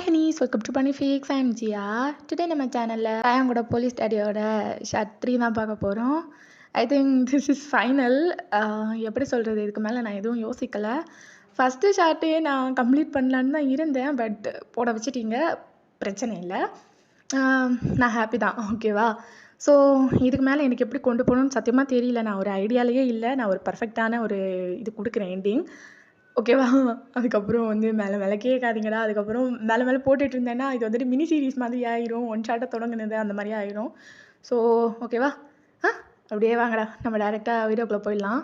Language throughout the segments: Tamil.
ஹாய் ஹனீஸ், வெல்கம் டு பண்ணி ஃபீக்ஸ். I'm Zia. டுடே நம்ம சேனலில் எங்களோட போலீஸ் டேடியோட ஷார்ட் 3 தான் பார்க்க போகிறோம். I think this is final. எப்படி சொல்கிறது, இதுக்கு மேலே நான் எதுவும் யோசிக்கலை. ஃபஸ்ட்டு ஷார்ட்டே நான் கம்ப்ளீட் பண்ணலான்னு தான் இருந்தேன், பட் போட வச்சுட்டீங்க, பிரச்சனை இல்லை. நான் ஹாப்பி தான், ஓகேவா? ஸோ இதுக்கு மேலே எனக்கு எப்படி கொண்டு போகணும்னு சத்தியமாக தெரியல. நான் ஒரு ஐடியாலேயே இல்லை. நான் ஒரு பர்ஃபெக்டான ஒரு இது கொடுக்குறேன் எண்டிங், ஓகேவா? அதுக்கப்புறம் மேலே மேலே கேட்காதீங்கடா. அதுக்கப்புறம் மேலே மேலே போட்டுட்டு இருந்தேன்னா இது மினி சீரீஸ் மாதிரி ஆயிரும். ஒன் ஷார்ட்டாக தொடங்குனது அந்த மாதிரி ஆயிரும். ஸோ ஓகேவா? அப்படியே வாங்கடா, நம்ம டேரெக்டாக வீடியோக்குள்ளே போயிடலாம்.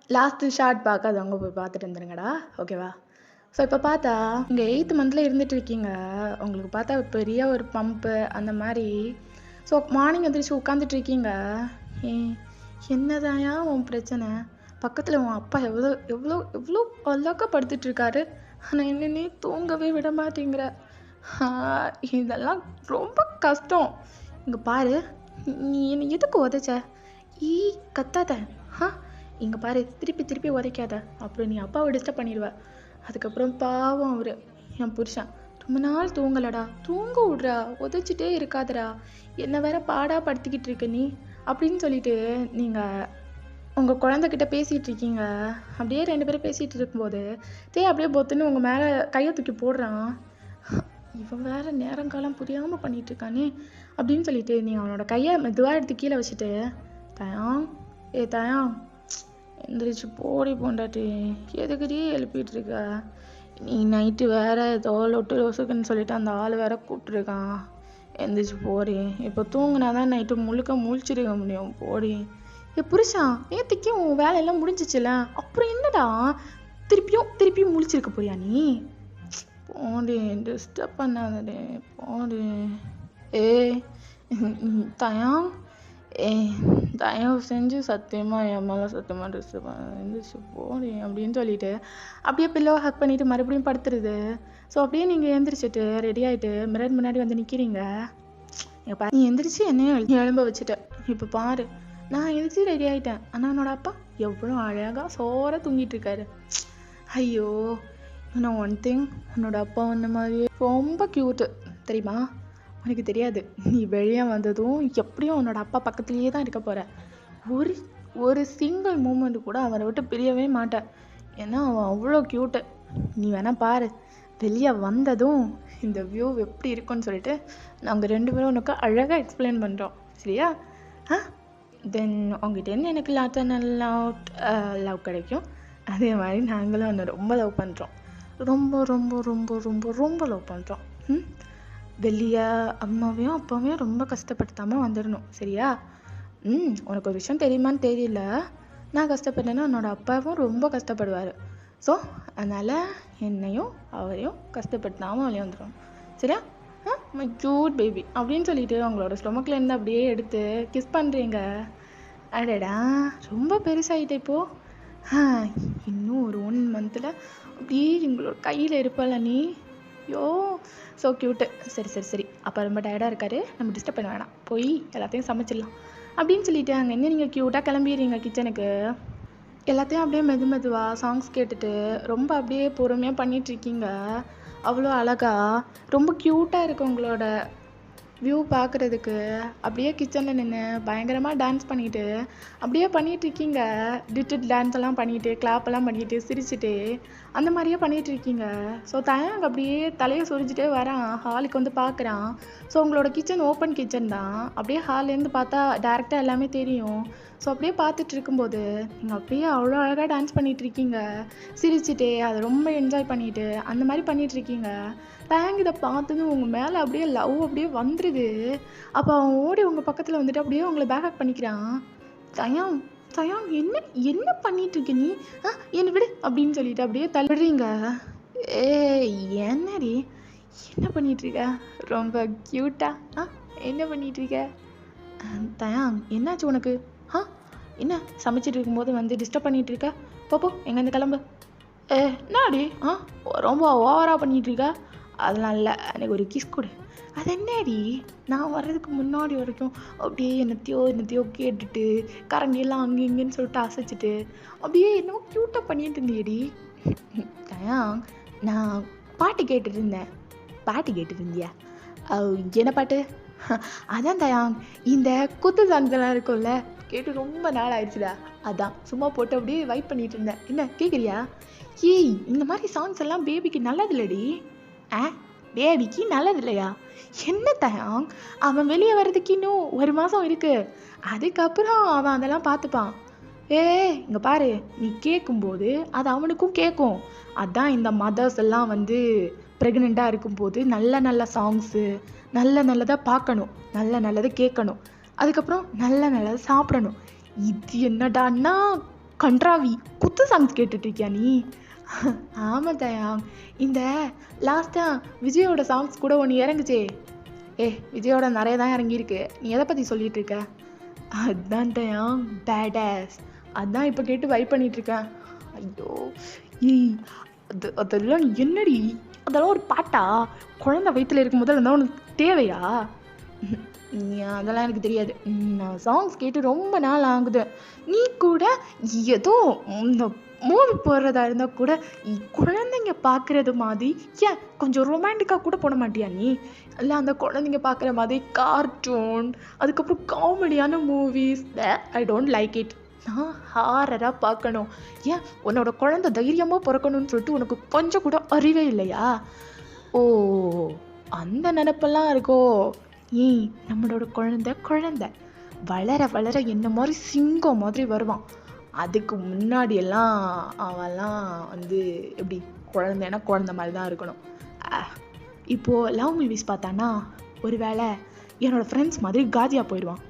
லாஸ்ட்டு ஷார்ட் பார்க்காதவங்க போய் பார்த்துட்டு வந்துருங்கடா, ஓகேவா? ஸோ இப்போ பார்த்தா இங்கே 8th மந்தில் இருந்துட்டு இருக்கீங்க. உங்களுக்கு பார்த்தா பெரிய ஒரு பம்பு அந்த மாதிரி. ஸோ மார்னிங் எந்திரிச்சு உட்காந்துட்டு இருக்கீங்க. என்னதாயா உன் பிரச்சனை? பக்கத்தில் உன் அப்பா எவ்வளோ எவ்வளோ எவ்வளோ அழகாக படுத்துட்ருக்காரு, ஆனால் என்னன்னே தூங்கவே விட மாட்டேங்கிற. இதெல்லாம் ரொம்ப கஷ்டம். இங்கே பாரு, நீ என்னை எதுக்கு உதைச்ச? கத்தாத. இங்கே பாரு, திருப்பி திருப்பி உதைக்காத, அப்புறம் நீ அப்பாவை டிஸ்டர்ப் பண்ணிடுவ. அதுக்கப்புறம் பாவம் அவர் என் புருஷன் ரொம்ப நாள் தூங்கலடா, தூங்க விட்றா, உதைச்சிட்டே இருக்காதடா, என்னை வேற பாடா படுத்திக்கிட்டு இருக்க நீ அப்படின்னு சொல்லிட்டு நீங்கள் உங்கள் குழந்தைகிட்ட பேசிகிட்டு இருக்கீங்க. அப்படியே 2 பேரும் பேசிகிட்டு இருக்கும்போது அப்படியே பொத்துன்னு உங்கள் மேலே கையை தூக்கி போடுறான். இவன் வேறு நேரங்காலம் புரியாமல் பண்ணிகிட்ருக்கானே அப்படின்னு சொல்லிட்டு நீங்கள் அவனோட கையை மெதுவாக எடுத்து கீழே வச்சுட்டு, தயாங் தயாங் எந்திரிச்சு போடி போண்டாட்டி, எதுக்குடி எழுப்பிட்டு இருக்க? நீ நைட்டு வேறு ஏதோ லொட்டு ரோசுக்குன்னு சொல்லிட்டு அந்த ஆள் வேற கூப்பிட்டுருக்கான். எந்திரிச்சு போடி, இப்போ தூங்குனா தான் நைட்டு முழுக்க முழிச்சிருக்க முடியும், போடி. புருஷா, நேற்றுக்கே உன் வேலையெல்லாம் முடிஞ்சிச்சுல, அப்புறம் என்னடா திருப்பியும் முழிச்சிருக்க போறியா நீ? போடி, டிஸ்டர்ப் பண்ணாதே, போடி. தயாங், தயவு செஞ்சு சத்தியமாக என் மேலே சத்தியமாக டிஸ்டர்ப் பண்ண, போடி அப்படின்னு சொல்லிட்டு அப்படியே பில்லோ ஹக் பண்ணிவிட்டு மறுபடியும் படுத்துருது. ஸோ அப்படியே நீங்கள் எழுந்திரிச்சிட்டு ரெடி ஆகிட்டு மிரர் முன்னாடி நிற்கிறீங்க. நீ எந்திரிச்சு என்னையும் எழும்ப வச்சுட்ட. இப்போ பாரு, நான் எழுந்திரிச்சு ரெடி ஆகிட்டேன், ஆனால் என்னோட அப்பா எவ்வளோ அழகாக சோற தூங்கிட்டு இருக்காரு. ஐயோ, நான் ஒன் திங், உன்னோட அப்பா வந்த மாதிரியே ரொம்ப க்யூட்டு தெரியுமா? உனக்கு தெரியாது, நீ வெளியே வந்ததும் எப்படியும் உன்னோட அப்பா பக்கத்துலேயே தான் இருக்க போகிற. ஒரு சிங்கிள் மூமெண்ட் கூட அவரை விட்டு பிரியவே மாட்டேன், ஏன்னா அவன் அவ்வளோ க்யூட்டு. நீ வேணா பாரு, வெளியே வந்ததும் இந்த வியூ எப்படி இருக்குன்னு சொல்லிட்டு நாங்கள் 2 பேரும் உனக்கு அழகாக எக்ஸ்பிளைன் பண்ணுறோம், சரியா? தென் உங்ககிட்டேருந்து எனக்கு லவ் கிடைக்கும். அதே மாதிரி நாங்களும் அவனை ரொம்ப லவ் பண்ணுறோம், ரொம்ப ரொம்ப ரொம்ப ரொம்ப ரொம்ப லவ் பண்ணுறோம். வெளியே அம்மாவையும் அப்பாவையும் ரொம்ப கஷ்டப்படுத்தாமல் வந்துடணும், சரியா? உனக்கு ஒரு விஷயம் தெரியுமான்னு தெரியல, நான் கஷ்டப்பட்டேன்னா என்னோட அப்பாவும் ரொம்ப கஷ்டப்படுவார். ஸோ அதனால் என்னையும் அவரையும் கஷ்டப்படுத்தாமல் வெளியே வந்துடும், சரியா? மை க்யூட் பேபி அப்படின்னு சொல்லிட்டு அவங்களோட ஸ்டொமக்லேருந்து அப்படியே எடுத்து கிஸ் பண்ணுறீங்க. அடடா, ரொம்ப பெருசாகிட்டே இப்போது. இன்னும் ஒரு 1 மந்தில் அப்படியே எங்களோட கையில் இருப்பல நீ. யோ, ஸோ க்யூட்டு. சரி, அப்போ ரொம்ப டயர்டாக இருக்காரு, நம்ம டிஸ்டர்ப் பண்ண வேணாம், போய் எல்லாத்தையும் சமைச்சிடலாம் அப்படின்னு சொல்லிட்டு அங்கே என்ன நீங்கள் க்யூட்டாக கிளம்பிடுறீங்க கிச்சனுக்கு. எல்லாத்தையும் அப்படியே மெதுவாக சாங்ஸ் கேட்டுட்டு ரொம்ப அப்படியே பொறுமையாக பண்ணிகிட்ருக்கீங்க. அவ்வளோ அழகா ரொம்ப க்யூட்டாக இருக்குது உங்களோட வியூ பார்க்குறதுக்கு. அப்படியே கிச்சனில் நின்று பயங்கரமாக டான்ஸ் பண்ணிவிட்டு அப்படியே பண்ணிகிட்ருக்கீங்க. டிட்டு டான்ஸ் எல்லாம் பண்ணிவிட்டு கிளாப்பெல்லாம் பண்ணிவிட்டு சிரிச்சுட்டு அந்த மாதிரியே பண்ணிகிட்ருக்கீங்க. ஸோ தயாங்க அப்படியே தலையை சொரிஞ்சிட்டே வரான், ஹாலுக்கு பார்க்குறான். ஸோ உங்களோட கிச்சன் ஓப்பன் கிச்சன் தான், அப்படியே ஹால்லேருந்து பார்த்தா டேரெக்டாக எல்லாமே தெரியும். ஸோ அப்படியே பார்த்துட்டு இருக்கும்போது நீங்கள் அப்படியே அவ்வளோ அழகாக டான்ஸ் பண்ணிகிட்ருக்கீங்க, சிரிச்சுட்டே அதை ரொம்ப என்ஜாய் பண்ணிவிட்டு அந்த மாதிரி பண்ணிகிட்ருக்கீங்க. டேங் இதை பார்த்ததும் உங்கள் மேலே அப்படியே லவ் அப்படியே வந்துடுது. அப்போ அவன் ஓடி உங்கள் பக்கத்தில் அப்படியே உங்களை பேக்கப் பண்ணிக்கிறான். தயாங் என்ன பண்ணிகிட்ருக்க நீ? என்னை விடு அப்படின்னு சொல்லிட்டு அப்படியே தள்ளுறீங்க. என்னடி என்ன பண்ணிகிட்ருக்க? ரொம்ப க்யூட்டா என்ன பண்ணிகிட்ருக்க? தயாங், என்னாச்சு உனக்கு? என்ன சமைச்சிட்டு இருக்கும்போது டிஸ்டர்ப் பண்ணிகிட்டு இருக்க? போப்போ, எங்கேருந்து கிளம்பு. என்னாடி ரொம்ப ஓவராக பண்ணிகிட்ருக்க? அதெல்லாம் இல்லை, எனக்கு ஒரு கிஸ் கொடு. அது என்னடி, நான் வர்றதுக்கு முன்னாடி வரைக்கும் அப்படியே என்னத்தையோ கேட்டுட்டு கரண்டியெல்லாம் அங்கே இங்கேன்னு சொல்லிட்டு அசைச்சிட்டு அப்படியே என்னவோ க்யூட்டாக பண்ணிட்டு இருந்தேடி. தயாங், நான் பாட்டு கேட்டுட்டு இருந்தேன். பாட்டு கேட்டுட்டு இருந்தியா? என்ன பாட்டு? அதான் தயாங், இந்த குத்து சாங்ஸ் எல்லாம் இருக்கும்ல, கேட்டு ரொம்ப நாள் ஆயிடுச்சுடா. அதான் சும்மா போட்டு அப்படியே வைப் பண்ணிட்டு இருந்தேன். என்ன கேட்குறியா? ஏய், இந்த மாதிரி சாங்ஸ் எல்லாம் பேபிக்கு நல்லது இல்லடி. பேபிக்கு நல்லது இல்லையா? என்ன தயாங், அவன் வெளியே வர்றதுக்கு இன்னும் 1 மாதம் இருக்கு. அதுக்கப்புறம் அவன் அதெல்லாம் பார்த்துப்பான். இங்கே பாரு, நீ கேட்கும்போது அது அவனுக்கும் கேட்கும். அதான் இந்த மதர்ஸ் எல்லாம் வந்து ப்ரெக்னெண்ட்டாக இருக்கும்போது நல்ல நல்ல சாங்ஸு, நல்ல நல்லதாக பார்க்கணும், நல்ல நல்லதை கேட்கணும், அதுக்கப்புறம் நல்ல நல்லதை சாப்பிடணும். இது என்னடான்னா கன்றாவி குத்து சாங்ஸ் கேட்டுட்டு இருக்கியா நீ? ஆமாம் தயாங், இந்த லாஸ்ட்டாக விஜயோட சாங்ஸ் கூட ஒன்று இறங்குச்சே. விஜயோட நிறைய தான் இறங்கியிருக்கு. நீ எதை பற்றி சொல்லிட்டு இருக்க? அதுதான் தயாங் பேடாஸ். அதான் இப்போ கேட்டு வைப் பண்ணிட்டு இருக்கேன். ஐயோ அதெல்லாம் என்னடி, அதெல்லாம் ஒரு பாட்டா? குழந்தை வயிற்றுல இருக்கும்போது இருந்தால் உனக்கு தேவையா? அதெல்லாம் எனக்கு தெரியாது. நான் சாங்ஸ் கேட்டு ரொம்ப நாள் ஆகுது. நீ கூட ஏதோ இந்த மூவி போடுறதா இருந்தால் கூட குழந்தைங்க பார்க்குறது மாதிரி ஏன் கொஞ்சம் ரொமான்டிக்காக கூட போட மாட்டியா நீ? இல்லை அந்த குழந்தைங்க பார்க்குற மாதிரி கார்ட்டூன், அதுக்கப்புறம் காமெடியான movies, I don't like it. நான் ஹாரராக பார்க்கணும். ஏன் உன்னோட குழந்தை தைரியமாக பிறக்கணும்னு சொல்லிட்டு உனக்கு கொஞ்சம் கூட அறிவே இல்லையா? அந்த நினப்பெல்லாம் இருக்கோ? நம்மளோட குழந்தை வளர வளர என்ன மாதிரி சிங்கம் மாதிரி வருவான். அதுக்கு முன்னாடியெல்லாம் அவெல்லாம் வந்து எப்படி குழந்தைன்னா குழந்தை மாதிரி தான் இருக்கணும். இப்போது லவ் மூவிஸ் பார்த்தானா ஒருவேளை என்னோடய ஃப்ரெண்ட்ஸ் மாதிரி காதியாக போயிடுவான்.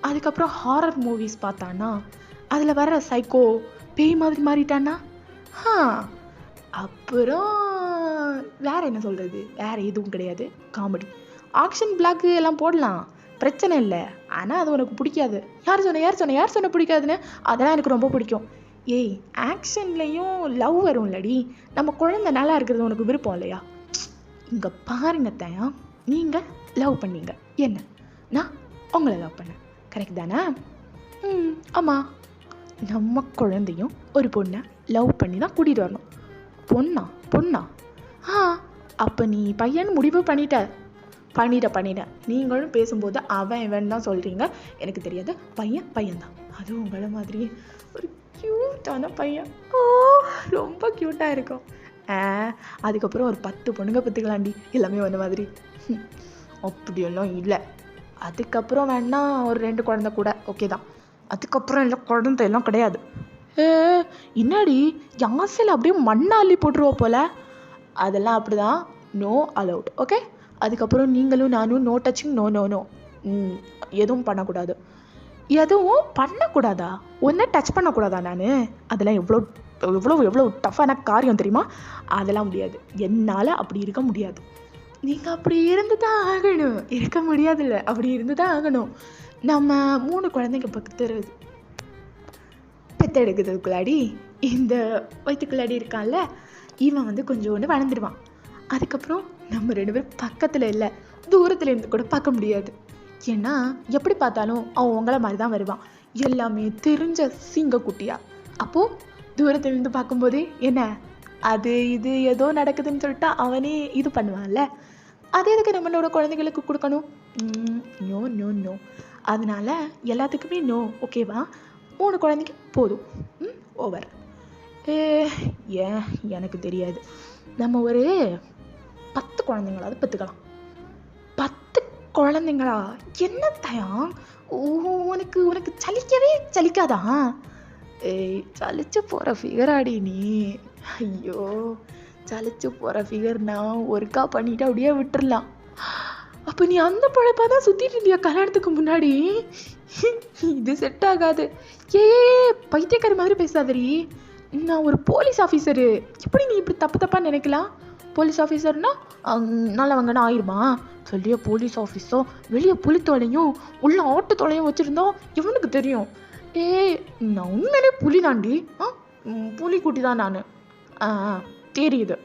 அதுக்கப்புறம் ஹாரர் மூவிஸ் பார்த்தானா அதில் வர சைக்கோ பேய் மாதிரி மாறிட்டானா. அப்புறம் வேறு என்ன சொல்கிறது, வேறு எதுவும் கிடையாது. காமெடி ஆக்ஷன் பிளாக்கு எல்லாம் போடலாம், பிரச்சனை இல்லை. ஆனால் அது உனக்கு பிடிக்காது. யார் சொன்ன பிடிக்காதுன்னு? அதெல்லாம் எனக்கு ரொம்ப பிடிக்கும். ஆக்ஷன்லேயும் லவ் வரும் இல்லடி. நம்ம குழந்தை நல்லா இருக்கிறது உனக்கு விருப்பம் இல்லையா? இங்கே பாருங்க தயா, நீங்கள் லவ் பண்ணீங்க, என்ன நான் உங்களை லவ் பண்ணேன், கரெக்ட் தானே? ஆமாம். நம்ம குழந்தையும் ஒரு பொண்ணை லவ் பண்ணி தான் கூட்டிகிட்டு வரணும். பொண்ணா? அப்போ நீ பையன் முடிவு பண்ணிட்ட. நீங்களும் பேசும்போது அவன் இவன் தான் சொல்கிறீங்க. எனக்கு தெரியாது, பையன்தான். அதுவும் உங்களை மாதிரி ஒரு க்யூட்டான பையன். ரொம்ப க்யூட்டாக இருக்கும். அதுக்கப்புறம் ஒரு 10 பொண்ணுங்க பத்துக்கலாண்டி, எல்லாமே ஒன்று மாதிரி. அப்படியெல்லாம் இல்லை. அதுக்கப்புறம் வேணா ஒரு 2 குழந்தை கூட ஓகே தான். அதுக்கப்புறம் இல்லை, குழந்தை எல்லாம் கிடையாது. என்னடி யாசில் அப்படியே மண்ணாள்ளி போட்டுருவோம் போல. அதெல்லாம் அப்படிதான், நோ அலவுட், ஓகே? அதுக்கப்புறம் நீங்களும் நானும் நோ டச்சிங், நோ. எதுவும் பண்ணக்கூடாது. எதுவும் பண்ணக்கூடாதா? ஒன்றை டச் பண்ணக்கூடாதா? நான் அதெல்லாம் எவ்வளோ டஃப்பான காரியம் தெரியுமா? அதெல்லாம் முடியாது, என்னால் அப்படி இருக்க முடியாது. நீங்கள் அப்படி இருந்து தான் ஆகணும். இருக்க முடியாதுல்ல, அப்படி இருந்து தான் ஆகணும். நம்ம 3 குழந்தைங்க பெத்தெடுக்கிறதுக்குள்ளாடி இந்த வயிற்றுக்குள்ளாடி இருக்கான்ல, இவன் வந்து கொஞ்சோண்டு வளர்ந்துடுவான். அதுக்கப்புறம் நம்ம 2 பேரும் பக்கத்தில் இல்லை, தூரத்தில் இருந்து கூட பார்க்க முடியாது. ஏன்னா எப்படி பார்த்தாலும் அவன் உங்களை மாதிரி தான் வருவான், எல்லாமே தெரிஞ்ச சிங்கக்குட்டியா. அப்போது தூரத்துலேருந்து பார்க்கும்போதே என்ன அது இது ஏதோ நடக்குதுன்னு சொல்லிட்டு அவனே இது பண்ணுவான்ல. அதே எதுக்கு நம்மளோட குழந்தைகளுக்கு கொடுக்கணும்? நோ. அதனால எல்லாத்துக்குமே நோ, ஓகேவா? 3 குழந்தைக்கு போதும், ஓவர். எனக்கு தெரியாது, நம்ம ஒரு 10 குழந்தைங்களாவது பெற்றுக்கலாம். 10 குழந்தைங்களா? என்ன தயம், உனக்கு சலிக்காதா? சலிச்சு போகிற ஃபிகராடி நீ. ஐயோ, சலிச்சு போகிற ஃபிகர்னா ஒர்க்கா பண்ணிட்டு அப்படியே விட்டுடலாம். அப்போ நீ அந்த பழப்பாக தான் சுற்றிட்டு இருந்தியா கல்யாணத்துக்கு முன்னாடி? இது செட் ஆகாது. பைத்தியக்கார மாதிரி பேசாதரி. நான் ஒரு போலீஸ் ஆஃபீஸரு, எப்படி நீ இப்படி தப்பாக நினைக்கலாம்? போலீஸ் ஆஃபீஸர்னா நல்லவங்கன்னு ஆயிடுமா? சொல்லிய போலீஸ் ஆஃபீஸோ வெளியே புலித்தோலையும் உள்ள ஆட்டுத்தோலையும் வச்சுருந்தா இவனுக்கு தெரியும். நான் உண்மையிலே புலி தாண்டி, புலிக்குட்டி தான் நான். தெரியுது,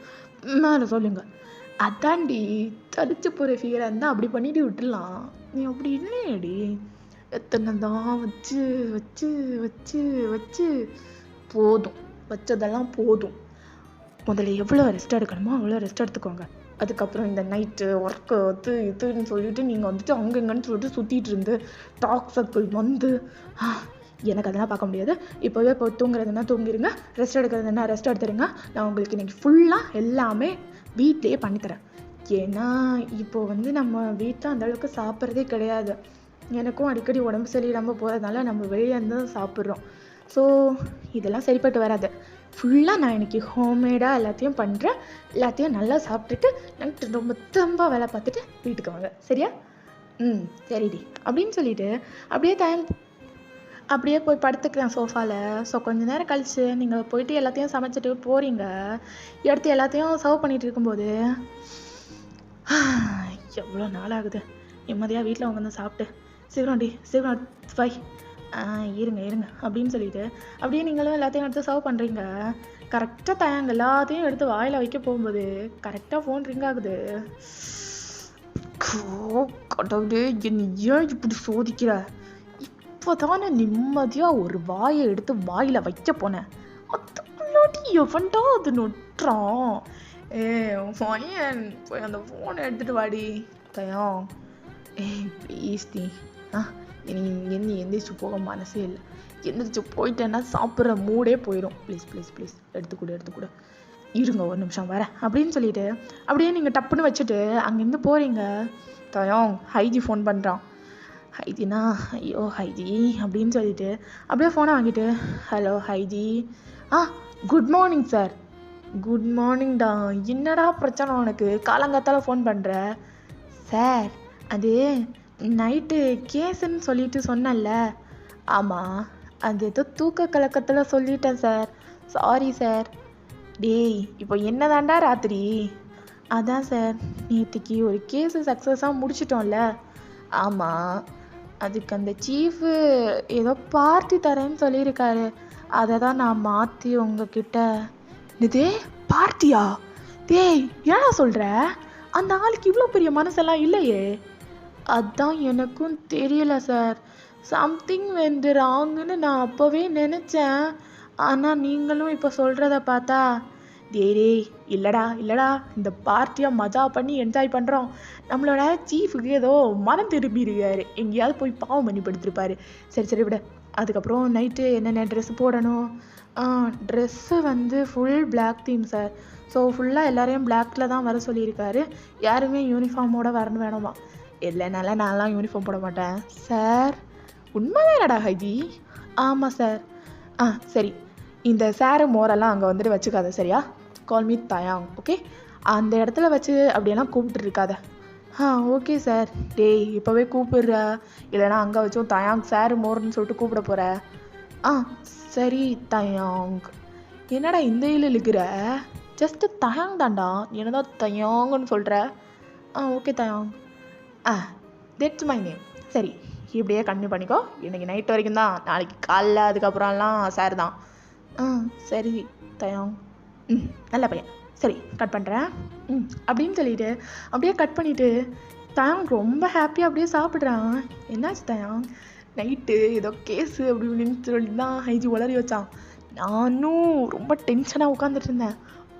மேலே சொல்லுங்க. அதாண்டி, தடிச்சு போகிற ஃபிகராக இருந்தால் அப்படி பண்ணிட்டு விட்டுடலாம். நீ அப்படி இல்லையடி, எத்தனை தான் வச்சு வச்சு வச்சு வச்சு போதும், வச்சதெல்லாம் போதும். முதல்ல எவ்வளோ ரெஸ்ட் எடுக்கணுமோ அவ்வளோ ரெஸ்ட் எடுத்துக்கோங்க. அதுக்கப்புறம் இந்த நைட்டு ஒர்க்கு இதுன்னு சொல்லிட்டு நீங்கள் வந்துட்டு அங்கே இங்கன்னு சொல்லிட்டு சுற்றிட்டு இருந்து டாக் சர்க்கிள் வந்து எனக்கு அதெல்லாம் பார்க்க முடியாது. இப்போவே இப்போ தூங்குறதுன்னா தூங்கிடுங்க, ரெஸ்ட் எடுக்கிறதுனா ரெஸ்ட் எடுத்துருங்க. நான் உங்களுக்கு இன்றைக்கி ஃபுல்லாக எல்லாமே வீட்லேயே பண்ணித்தரேன். ஏன்னா இப்போது வந்து நம்ம வீட்டில் அந்தளவுக்கு சாப்பிட்றதே கிடையாது. எனக்கும் அடிக்கடி உடம்பு சரியில்லாமல் போகிறதுனால நம்ம வெளியே இருந்து தான் சாப்பிட்றோம். ஸோ இதெல்லாம் சரிப்பட்டு வராது. ஃபுல்லாக நான் இன்றைக்கி ஹோம்மேடாக எல்லாத்தையும் பண்ணுறேன். எல்லாத்தையும் நல்லா சாப்பிட்டுட்டு நைட்டு ரொம்ப ரொம்ப வேலை பார்த்துட்டு வீட்டுக்கு வாங்க, சரியா? சரிடி அப்படின்னு சொல்லிவிட்டு அப்படியே போய் படுத்துக்கிறேன் சோஃபாவில். ஸோ கொஞ்சம் நேரம் கழித்து நீங்கள் போயிட்டு எல்லாத்தையும் சமைச்சிட்டு போகிறீங்க. எடுத்து எல்லாத்தையும் சர்வ் பண்ணிகிட்டு இருக்கும்போது எவ்வளோ நாள் ஆகுது நிம்மதியாக வீட்டில் உட்காந்து சாப்பிட்டு. சீக்கிரம் ஃபை இருங்க அப்படின்னு சொல்லிட்டு அப்படியே நீங்களும் எல்லாத்தையும் எடுத்து சர்வ் பண்ணுறீங்க. கரெக்டாக தயாங்க எல்லாத்தையும் எடுத்து வாயில் வைக்க போகும்போது கரெக்டாக ஃபோன் ரிங் ஆகுது. கடவுளே, என்ன ஏன் இப்படி சோதிக்கிற? இப்போ தானே நிம்மதியாக ஒரு வாயை எடுத்து வாயில் வைக்க போனேன், அதுக்குள்ளாட்டி எவன்டா அது நொட்டுறான். பையன் போய் அந்த ஃபோனை எடுத்துகிட்டு வாடி தயம். Please D. என்ன எந்திரிச்சு போக மனசே இல்லை. எந்திரிச்சு போயிட்டேன்னா சாப்பிட்ற மூடே போயிடும். ப்ளீஸ் எடுத்துக்கூட இருங்க ஒரு நிமிஷம் வரேன் அப்படின்னு சொல்லிட்டு அப்படியே நீங்கள் டப்புன்னு வச்சுட்டு அங்கேருந்து போகிறீங்க. தயம் ஹைஜி ஃபோன் பண்ணுறான். ஹைஜினா ஐயோ ஹைஜி அப்படின்னு சொல்லிட்டு அப்படியே ஃபோனை வாங்கிட்டு hello ஹைஜி. Good morning sir. Good மார்னிங்டா. என்னடா பிரச்சனை உனக்கு? காலங்காத்தால ஃபோன் பண்ணுற? சார் அது நைட்டு கேஸுன்னு சொல்லிட்டு சொன்னல. ஆமாம், அது ஏதோ தூக்க கலக்கத்தில் சொல்லிட்டேன் சார். Sorry sir. டேய் இப்போ என்னதாண்டா ராத்திரி? அதான் சார், நேற்றுக்கு ஒரு கேஸு சக்ஸஸாக முடிச்சிட்டோம்ல. ஆமாம், அதுக்கு அந்த சீஃபு ஏதோ பார்ட்டி தரேன்னு சொல்லியிருக்காரு. அதை தான் நான் மாற்றி உங்ககிட்ட. இதே பார்ட்டியா? டேய் ஏன்னா சொல்கிற? அந்த ஆளுக்கு இவ்வளோ பெரிய மனசெல்லாம் இல்லையே. அதான் எனக்கும் தெரியல சார். சம்திங் வெண்ட் ராங்குன்னு நான் அப்போவே நினச்சேன். ஆனால் நீங்களும் இப்போ சொல்கிறத பார்த்தா டேய் இல்லைடா இந்த பார்ட்டியை மஜா பண்ணி என்ஜாய் பண்ணுறோம். நம்மளோட சீஃபுக்கு ஏதோ மனம் திரும்பியிருக்காரு, எங்கேயாவது போய் பாவம் பண்ணி படுத்துருப்பாரு. சரி விட. அதுக்கப்புறம் நைட்டு என்னென்ன ட்ரெஸ்ஸு போடணும்? ட்ரெஸ்ஸு வந்து full black theme sir. So ஃபுல்லாக எல்லோரையும் பிளாக்கில் தான் வர சொல்லியிருக்காரு. யாருமே யூனிஃபார்மோட வரணும் வேணுமா? இல்லைனால நான்லாம் யூனிஃபார்ம் போட மாட்டேன் சார். உண்மைதானடா ஹைஜி? ஆமாம் சார். சரி, இந்த சாரு மோரெல்லாம் அங்கே வந்துட்டு வச்சுக்காத, சரியா? Call me Thayang, okay? அந்த இடத்துல வச்சு அப்படியெல்லாம் கூப்பிட்டுருக்காத. Okay sir. டேய் இப்போவே கூப்பிடுற, இல்லைனா அங்கே வச்சும் தயாங் சாரு மோர்னு சொல்லிட்டு கூப்பிட போகிற. சரி தயாங். என்னடா இந்த இழுக்கிற? ஜஸ்ட்டு தயாங் தாண்டா, என்னதான் தயாங்குன்னு சொல்கிற? Okay Thayang. That's my name. சரி, இப்படியே கண்டினியூ பண்ணிக்கோ. இன்றைக்கி நைட் வரைக்கும் தான், நாளைக்கு காலைல அதுக்கப்புறம்லாம் சார் தான். சரி தயாங். நல்ல பையன். சரி கட் பண்ணுறேன். அப்படின்னு சொல்லிட்டு அப்படியே கட் பண்ணிவிட்டு தயாங் ரொம்ப ஹாப்பியாக அப்படியே சாப்பிட்றான். என்னாச்சு தயாங்? நைட்டு ஏதோ கேஸு அப்படி இப்படின்னு சொல்லி தான் ஹைஜி உளறி வச்சான். நானும் ரொம்ப டென்ஷனாக உட்காந்துட்டு இருந்தேன்.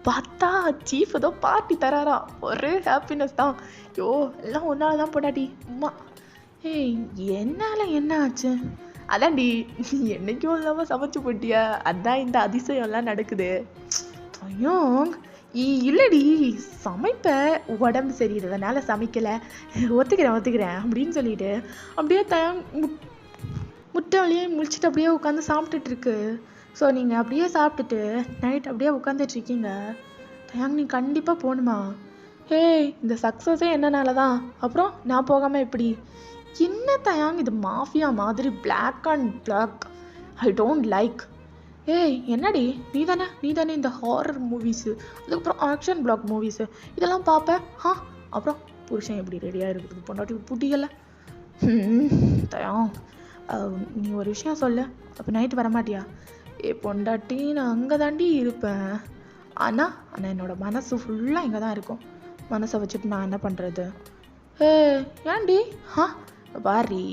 பார்த்தா சீஃப் ஏதோ பார்ட்டி தராரா. ஒரு ஹாப்பினஸ் தான். ஐயோ எல்லாம் ஒன்றால் தான் போட்டாட்டி அம்மா. என்னால் என்ன ஆச்சு? அதான்டி என்னைக்கும் இல்லாமல் சமைச்சு போட்டியா, அதான் இந்த அதிசயம்லாம் நடக்குது. ஐயோ இல்லடி, சமைப்ப, உடம்பு சரியில்லைனால சமைக்கலை, ஒத்துக்கிறேன் அப்படின்னு சொல்லிட்டு அப்படியே முட்டை வழியே முழிச்சிட்டு அப்படியே உட்காந்து சாப்பிட்டுட்டு இருக்கு. ஸோ நீங்கள் அப்படியே சாப்பிட்டுட்டு நைட் அப்படியே உட்காந்துட்ருக்கீங்க. தயாங் நீ கண்டிப்பாக போகணுமா? இந்த சக்ஸஸே என்னனால தான். அப்புறம் நான் போகாமல் எப்படி? என்ன தயாங் இது மாஃபியா மாதிரி black and black, I don't like. என்னடி நீ தானே இந்த ஹாரர் மூவிஸு, அதுக்கப்புறம் ஆக்ஷன் பிளாக் மூவிஸு இதெல்லாம் பார்ப்பேன். அப்புறம் புருஷன் எப்படி ரெடியாக இருக்குது, பொண்டாட்டி புட்டியல. தயாங் நீ ஒரு விஷயம் சொல்லு, அப்போ நைட்டு வரமாட்டியா? பொண்டாட்டி நான் அங்கே தாண்டி இருப்பேன், ஆனால் என்னோடய மனசு ஃபுல்லாக இங்கே தான் இருக்கும். மனசை வச்சுட்டு நான் என்ன பண்ணுறது? ஏன்டி? பாரி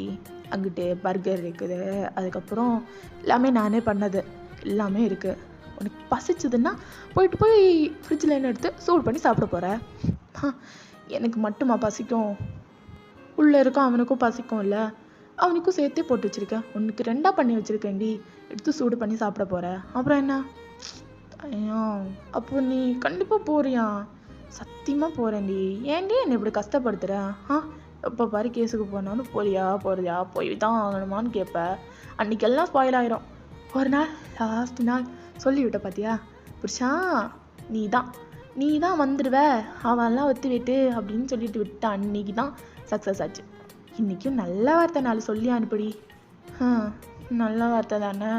அங்கிட்டு பர்கர் இருக்குது, அதுக்கப்புறம் எல்லாமே நானே பண்ணது எல்லாமே இருக்குது. உனக்கு பசிச்சதுன்னா போய் ஃப்ரிட்ஜில் என்ன எடுத்து சூடு பண்ணி சாப்பிட போகிறேன். எனக்கு மட்டுமா பசிக்கும்? உள்ளே இருக்கும் அவனுக்கும் பசிக்கும்ல, அவனுக்கும் சேர்த்தே போட்டு வச்சுருக்கேன். உனக்கு 2ஆ பண்ணி வச்சுருக்கேன்டி, எடுத்து சூடு பண்ணி சாப்பிட போகிறேன். அப்புறம் என்ன? ஐயோ, அப்போ நீ கண்டிப்பாக போறியா? சத்தியமாக போகிறேன்டி. ஏன்டி என்னை இப்படி கஷ்டப்படுத்துகிற? எப்போ பாரு கேஸுக்கு போனாலும் போறியா போய் தான் ஆகணுமான்னு கேட்ப. அன்றைக்கெல்லாம் ஸ்பாயில் ஆயிரும். ஒரு நாள் லாஸ்ட் நாள் சொல்லிவிட்ட பார்த்தியா புருஷா, நீ தான் வந்துடுவ, அவன்லாம் விட்டு அப்படின்னு சொல்லிட்டு விட்ட அன்னைக்கு தான் சக்ஸஸ் ஆச்சு. இன்றைக்கும் நல்ல வார்த்தை 4 சொல்லி அனுப்படி. நல்ல வார்த்தை தானே,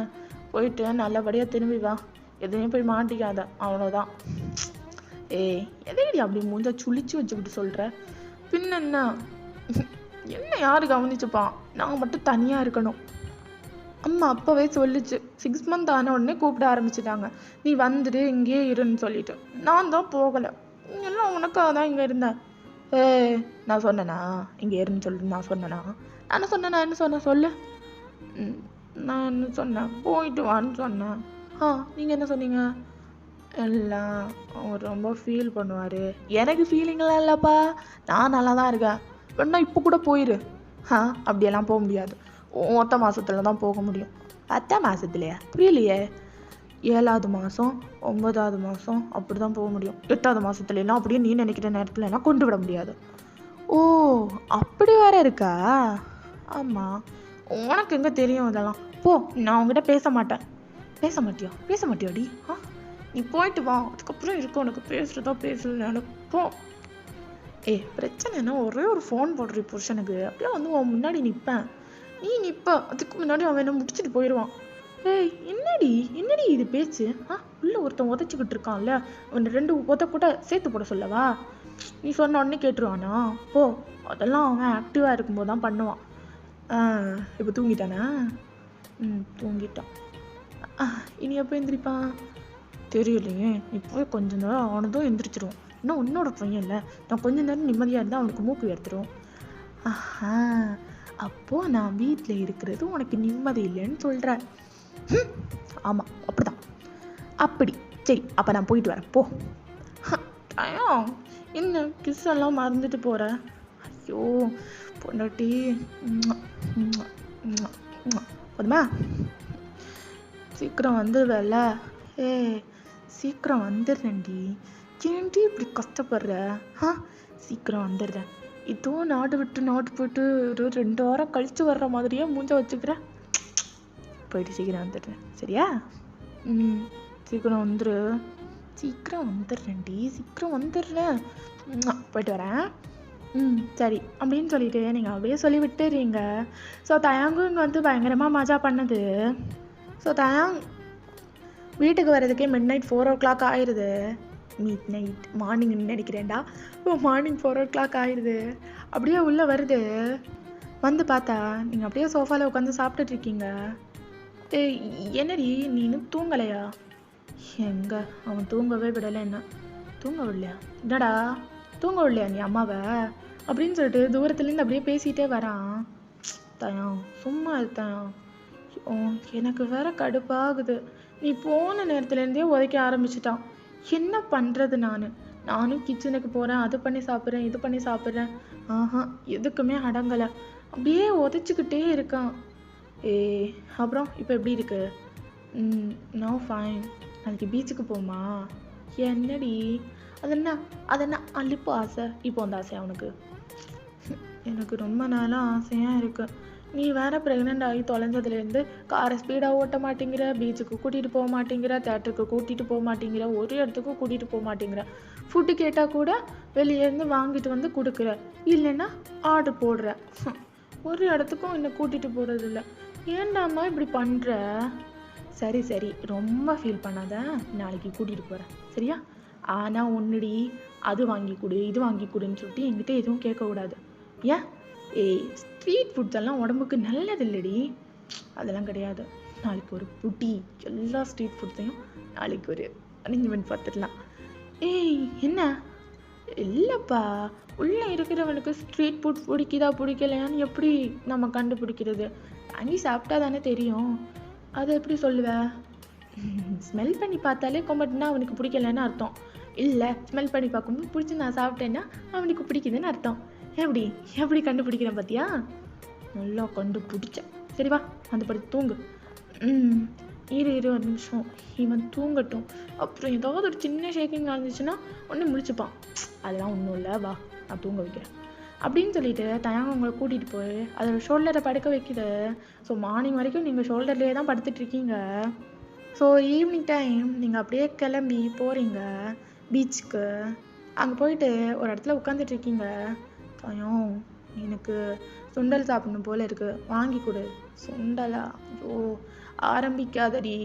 போயிட்டு நல்லபடியாக திரும்பி வா, எதுவுமே போய் மாட்டிக்காத, அவ்வளோதான். எதையடி அப்படி மூஞ்ச சுழிச்சு வச்சுக்கிட்டு சொல்கிற? பின்ன என்ன யாரு கவனிச்சுப்பான்? நான் மட்டும் தனியாக இருக்கணும். அம்மா அப்போவே சொல்லிச்சு, 6 மந்த் ஆன உடனே கூப்பிட ஆரம்பிச்சிட்டாங்க, நீ வந்துடு இங்கேயே இருன்னு சொல்லிட்டு. நான் தான் போகலை. எல்லாம் உனக்காக தான் இங்கே இருந்தேன். நான் சொன்னேனா இங்கே இருன்னு சொல்லிட்டு? நான் சொன்னேனா? என்ன சொன்னேன் சொல்லு. நான் என்ன சொன்னேன்? போயிட்டு வான்னு சொன்னேன். நீங்கள் என்ன சொன்னீங்க? எல்லாம் அவர் ரொம்ப ஃபீல் பண்ணுவார். எனக்கு ஃபீலிங்கெல்லாம் இல்லைப்பா, நான் நல்லா தான் இருக்கேன். வேணா இப்போ கூட போயிரு. அப்படியெல்லாம் போக முடியாது, 10 மாதத்துல தான் போக முடியும். 10 மாதத்துலையா? புரியலையே. 7வது மாதம் 9வது மாதம் அப்படி தான் போக முடியும். 8வது மாதத்துலாம் அப்படியே நீ நினைக்கிற நேரத்துலலாம் கொண்டு விட முடியாது. ஓ, அப்படி வேற இருக்கா? ஆமாம், உனக்கு எங்கே தெரியும் இதெல்லாம்? போ, நான் உங்ககிட்ட பேச மாட்டேன். பேச மாட்டியாடி? நீ போயிட்டு வா, அதுக்கப்புறம் இருக்கும் உனக்கு பேசுகிறதா பேசல. போ. பிரச்சனைனா ஒரே ஒரு ஃபோன் போடுற புருஷனுக்கு, அப்படியே வந்து உன் முன்னாடி நிற்பேன். நீ நிற்ப, அதுக்கு முன்னாடி அவன் என்ன முடிச்சுட்டு போயிடுவான். என்னடி இது பேச்சு? உள்ள ஒருத்தன் உதச்சிக்கிட்டு இருக்கான்ல, அவன் 2 உத கூட சேர்த்து போட சொல்லவா? நீ சொன்ன உடனே கேட்டுருவானா? போ, அதெல்லாம் அவன் ஆக்டிவாக இருக்கும்போது தான் பண்ணுவான். இப்போ தூங்கிட்டானா? தூங்கிட்டான். இனி எப்போ எந்திரிப்பான் தெரியலையே. இப்போ கொஞ்ச நேரம் அவனதும் எந்திரிச்சிருவான். இன்னும் உன்னோட பையன் இல்லை, நான் கொஞ்ச நேரம் நிம்மதியாக இருந்தால் அவனுக்கு மூக்கு எடுத்துரும். அப்போது நான் வீட்டில் இருக்கிறது உனக்கு நிம்மதி இல்லைன்னு சொல்கிற? ஆமாம், அப்படிதான். அப்படி சரி, அப்போ நான் போயிட்டு வரேன். போ. என்ன கிஸ் எல்லாம் மறந்துட்டு போகிற? ஐயோ பொண்டாட்டி, போதுமா? சீக்கிரம் வந்துடுவேல? சீக்கிரம் வந்துடுறேன்டி. ஏன்டி இப்படி கஷ்டப்படுற? சீக்கிரம் வந்துடுறேன். இதோ நாடு விட்டு நாடு போயிட்டு ஒரு 2 வாரம் கழிச்சு வர்ற மாதிரியே மூஞ்ச வச்சுக்கிறேன். போயிட்டு சீக்கிரம் வந்துடுறேன், சரியா? சீக்கிரம் வந்துடு. சீக்கிரம் வந்துடுறேன்டி, சீக்கிரம் வந்துடுறேன். போயிட்டு வரேன். சரி அப்படின்னு சொல்லிட்டு நீங்கள் அப்படியே சொல்லி விட்டுறீங்க. ஸோ தயாங்கும் இங்கே வந்து பயங்கரமாக மஜா பண்ணுது. ஸோ தயாங் வீட்டுக்கு வர்றதுக்கே மிட்-நைட் 4 o'clock ஆயிடுது. மிட்-நைட் மார்னிங்னு நினைக்கிறேன்டா. மார்னிங் 4 o'clock ஆயிடுது. அப்படியே உள்ளே வருது. வந்து பார்த்தா நீங்கள் அப்படியே சோஃபாவில் உட்காந்து சாப்பிட்டுட்ருக்கீங்க. என்னடி நீ இன்னும் தூங்கலையா? எங்கே அவன் தூங்கவே விடலை. என்ன தூங்க விடலையா? என்னடா தூங்க விடலையா நீ அம்மாவை அப்படின்னு சொல்லிட்டு தூரத்துலேருந்து அப்படியே பேசிகிட்டே வரான். தயான் சும்மா இருத்தயான், எனக்கு வேற கடுப்பாகுது. நீ போன நேரத்துலேருந்தே உதைக்க ஆரம்பிச்சிட்டான். என்ன பண்ணுறது? நானும் கிச்சனுக்கு போகிறேன், அது பண்ணி சாப்பிட்றேன், இது பண்ணி சாப்பிட்றேன். எதுக்குமே அடங்கலை. அப்படியே உதைச்சிக்கிட்டே இருக்கான். அப்புறம் இப்போ எப்படி இருக்கு? No fine. நாளைக்கு பீச்சுக்கு போமா? என்னடி அதென்ன அள்ளிப்பு ஆசை? இப்போ அந்த ஆசை அவனுக்கு? எனக்கு ரொம்ப நாளாக ஆசையாக இருக்குது. நீ வேற ப்ரெக்னென்ட் ஆகி தொலைஞ்சதுலேருந்து காரை ஸ்பீடாக ஓட்ட மாட்டேங்கிற, பீச்சுக்கு கூட்டிகிட்டு போக மாட்டேங்கிற, தேட்டருக்கு கூட்டிகிட்டு போக மாட்டேங்கிற, ஒரு இடத்துக்கும் கூட்டிகிட்டு போக மாட்டேங்கிற. ஃபுட்டு கேட்டால் கூட வெளியேருந்து வாங்கிட்டு வந்து கொடுக்குற, இல்லைன்னா ஆர்டர் போடுற. ஒரு இடத்துக்கும் என்னை கூட்டிகிட்டு போகிறது இல்லை. ஏண்டாம்மா இப்படி பண்ணுற? சரி ரொம்ப ஃபீல் பண்ணாத, நாளைக்கு கூட்டிகிட்டு போகிறேன், சரியா? ஆனால் ஒன்றுடி, அது வாங்கி கொடு இது வாங்கி கொடுன்னு சொல்லிட்டு என்கிட்ட எதுவும் கேட்கக்கூடாது. ஏன்? ஸ்ட்ரீட் ஃபுட்ஸ் எல்லாம் உடம்புக்கு நல்லது இல்லடி. அதெல்லாம் கிடையாது. நாளைக்கு ஒரு புட்டி எல்லா ஸ்ட்ரீட் ஃபுட்ஸையும் நாளைக்கு ஒரு அரேஞ்ச்மெண்ட் பார்த்துடலாம். என்ன? இல்லைப்பா, உள்ளே இருக்கிறவனுக்கு ஸ்ட்ரீட் ஃபுட் பிடிக்கலையான்னு எப்படி நம்ம கண்டுபிடிக்கிறது? வாங்கி சாப்பிட்டா தானே தெரியும். அதை எப்படி சொல்லுவேன்? ஸ்மெல் பண்ணி பார்த்தாலே கொம்பட்டுனா அவனுக்கு பிடிக்கலன்னு அர்த்தம். இல்லை ஸ்மெல் பண்ணி பார்க்கும்போது பிடிச்சி நான் சாப்பிட்டேன்னா அவனுக்கு பிடிக்குதுன்னு அர்த்தம். எப்படி எப்படி கண்டுபிடிக்கிறேன் பார்த்தியா? நல்லா கண்டுபிடிச்சேன். சரி வா வந்து படி தூங்கு. இரு ஒரு நிமிஷம் இவன் தூங்கட்டும். அப்புறம் ஏதாவது ஒரு சின்ன ஷேக்கிங் இருந்துச்சுன்னா ஒன்று முடிச்சுப்பான். அதெல்லாம் ஒன்றும் இல்லை, வா நான் தூங்க வைக்கிறேன் அப்படின்னு சொல்லிட்டு தயாங்க உங்களை கூட்டிகிட்டு போய் அதோட ஷோல்டரை படுக்க வைக்குது. ஸோ மார்னிங் வரைக்கும் நீங்கள் ஷோல்டர்லேயே தான் படுத்துட்ருக்கீங்க. ஸோ ஈவினிங் டைம் நீங்கள் அப்படியே கிளம்பி போகிறீங்க பீச்சுக்கு. அங்கே போயிட்டு ஒரு இடத்துல உட்காந்துட்ருக்கீங்க. தயம் எனக்கு சுண்டல் சாப்பிடணும் போல இருக்கு, வாங்கி கொடு. சுண்டலா? ஐயோ ஆரம்பிக்காதடி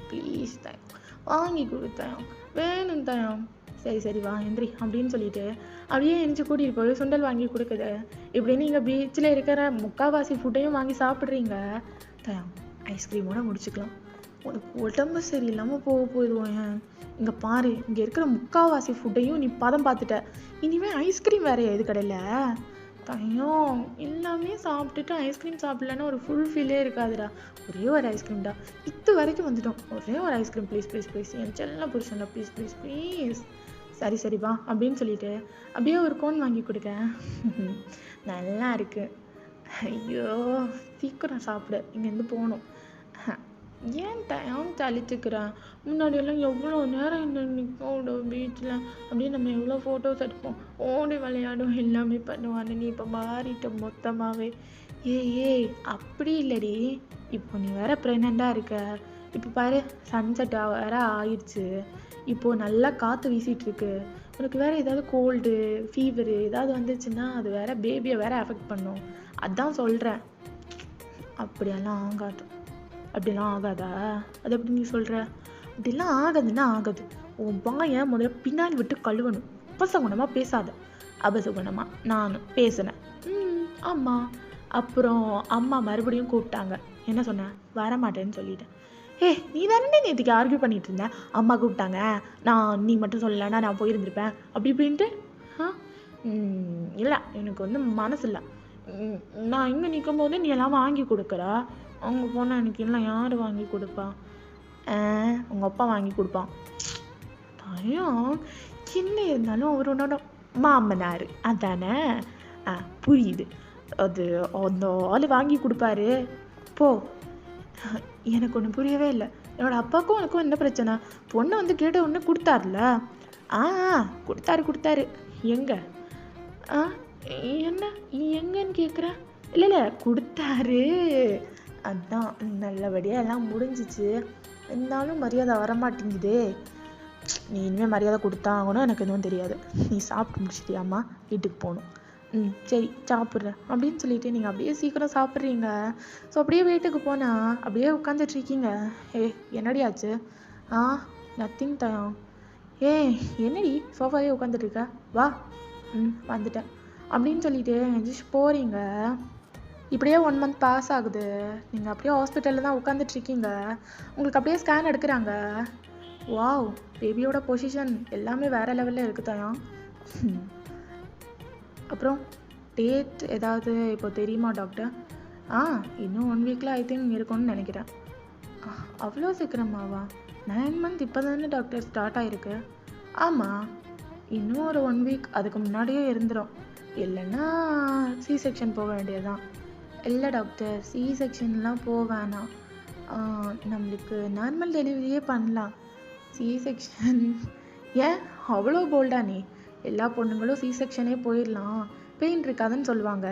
ப்ளீஸ் தயம், வாங்கி கொடு தயம், வேணும் தயம். சரி சரி வா எந்திரி அப்படின்னு சொல்லிட்டு அப்படியே எந்திரிச்சு கூட்டிகிட்டு போய் சுண்டல் வாங்கி கொடுக்குது. இப்படி நீங்கள் பீச்சில் இருக்கிற முக்கால்வாசி ஃபுட்டையும் வாங்கி சாப்பிட்றீங்க. தயம் ஐஸ்கிரீமோட முடிச்சுக்கலாம், உனக்கு உடம்பு சரியில்லாமல் போக போயிடுவோம். இங்கே பாரு, இங்கே இருக்கிற முக்கால்வாசி ஃபுட்டையும் நீ பதம் பார்த்துட்ட, இனிமேல் ஐஸ்கிரீம் வேறு எது கடையில்? தயம் எல்லாமே சாப்பிட்டுட்டு ஐஸ்கிரீம் சாப்பிட்லன்னா ஒரு ஃபுல் ஃபீலே இருக்காதுடா. ஒரே ஒரு ஐஸ்கிரீம்டா, இது வரைக்கும் வந்துட்டோம், ஒரே ஒரு ஐஸ்கிரீம் ப்ளீஸ் ப்ளீஸ் ப்ளீஸ், என் செல்ல புருஷன்டா ப்ளீஸ் ப்ளீஸ் ப்ளீஸ். சரி சரிப்பா அப்படின்னு சொல்லிட்டு அப்படியே ஒரு கோன் வாங்கி கொடுக்க. நல்லா இருக்கு. ஐயோ சீக்கிரம் சாப்பிடு, இங்கேருந்து போகணும். ஏன் தயம் தளிச்சுக்கிறேன்? முன்னாடியெல்லாம் எவ்வளோ நேரம் இந்த நிற்கும் பீச்சில், அப்படியே நம்ம எவ்வளோ ஃபோட்டோஸ் எடுப்போம், ஓடி விளையாடும், எல்லாமே பண்ணுவான்னு. நீ இப்போ மாறிட்ட மொத்தமாகவே. ஏய் அப்படி இல்லடி, இப்போ நீ வேற ப்ரெக்னெண்ட்டாக இருக்க. இப்போ பாரு சன்செட் வேற ஆயிடுச்சு, இப்போது நல்லா காற்று வீசிகிட்டு இருக்கு. உனக்கு வேறு ஏதாவது கோல்டு ஃபீவரு ஏதாவது வந்துச்சுன்னா அது வேற பேபியை வேற அஃபெக்ட் பண்ணும். அதான் சொல்கிறேன். அப்படியெல்லாம் ஆகாது. அப்படிலாம் ஆகாதா? அது எப்படி நீ சொல்கிற? அப்படிலாம் ஆகாதுன்னா ஆகாது. உன் வாயை முதல்ல பின்னாடி விட்டு கழுவணும். அபசகுணமாக பேசாத. அபசகுணமாக நான் பேசினேன். ஆமாம். அப்புறம் அம்மா மறுபடியும் கூப்பிட்டாங்க. என்ன சொன்னேன்? வரமாட்டேன்னு சொல்லிட்டேன். நீ தானே நேற்றுக்கு ஆர்கியூ பண்ணிட்டு இருந்தேன், அம்மா கூப்பிட்டாங்க, நீ மட்டும் சொல்லலைன்னா நான் போயிருந்திருப்பேன் அப்படி இப்படின்ட்டு. இல்லை எனக்கு வந்து மனசு இல்லை. நான் இங்கே நிற்கும் போது நீ எல்லாம் வாங்கி கொடுக்குறா, அவங்க போனால் எனக்கு எல்லாம் யார் வாங்கி கொடுப்பா? உங்கள் அப்பா வாங்கி கொடுப்பான். தயம் என்ன இருந்தாலும் அவரோட மாமனார் அதானே? புரியுது. அது அந்த ஆள் வாங்கி கொடுப்பாரு போ. எனக்கு ஒன்று புரியவே இல்லை. என்னோட அப்பாவுக்கும் எனக்கும் என்ன பிரச்சனை? பொண்ணை வந்து கேட்ட ஒன்று கொடுத்தாருல? கொடுத்தாரு. எங்கே? என்ன எங்கன்னு கேட்குற? இல்லை கொடுத்தாரு, அதான் நல்லபடியாக எல்லாம் முடிஞ்சிச்சு. இருந்தாலும் மரியாதை வரமாட்டேங்குதே. நீ இனிமேல் மரியாதை கொடுத்தாங்கன்னு எனக்கு எதுவும் தெரியாது. நீ சாப்பிட்டு முடிச்சிட்டியாம்மா? வீட்டுக்கு போகணும். சரி சாப்பிட்றேன் அப்படின்னு சொல்லிட்டு நீங்கள் அப்படியே சீக்கிரம் சாப்பிட்றீங்க. ஸோ அப்படியே வீட்டுக்கு போனால் அப்படியே உட்காந்துட்ருக்கீங்க. என்னடி ஆச்சு? நத்திங் தயம். என்னடி சோஃபாவே உட்காந்துட்ருக்க? வா. வந்துட்டேன் அப்படின்னு சொல்லிட்டு எந்திரிச்சு போகிறீங்க. இப்படியே 1 month பாஸ் ஆகுது. நீங்கள் அப்படியே ஹாஸ்பிட்டலில் தான் உட்காந்துட்ருக்கீங்க. உங்களுக்கு அப்படியே ஸ்கேன் எடுக்கிறாங்க. வாவ், பேபியோட பொசிஷன் எல்லாமே வேறு லெவலில் இருக்குது தயம். அப்புறம் டேட் ஏதாவது இப்போ தெரியுமா டாக்டர்? இன்னும் 1 weekல ஐ திங்க் இருக்கும்னு நினைக்கிறேன். அவ்வளோ சீக்கிரமாவா? 9 month இப்போ தானே டாக்டர் ஸ்டார்ட் ஆகிருக்கு. ஆமாம், இன்னும் ஒரு 1 week அதுக்கு முன்னாடியே இருந்துடும். இல்லைன்னா சி செக்ஷன் போக வேண்டியதுதான். இல்லை டாக்டர், சி செக்ஷன்லாம் போக வேணாம், நம்மளுக்கு நார்மல் டெலிவரியே பண்ணலாம். C section? ஏன் அவ்வளோ போல்டா நீ? எல்லா பொண்ணுங்களும் சி செக்ஷனே போயிடலாம், பெயின் இருக்காதுன்னு சொல்லுவாங்க.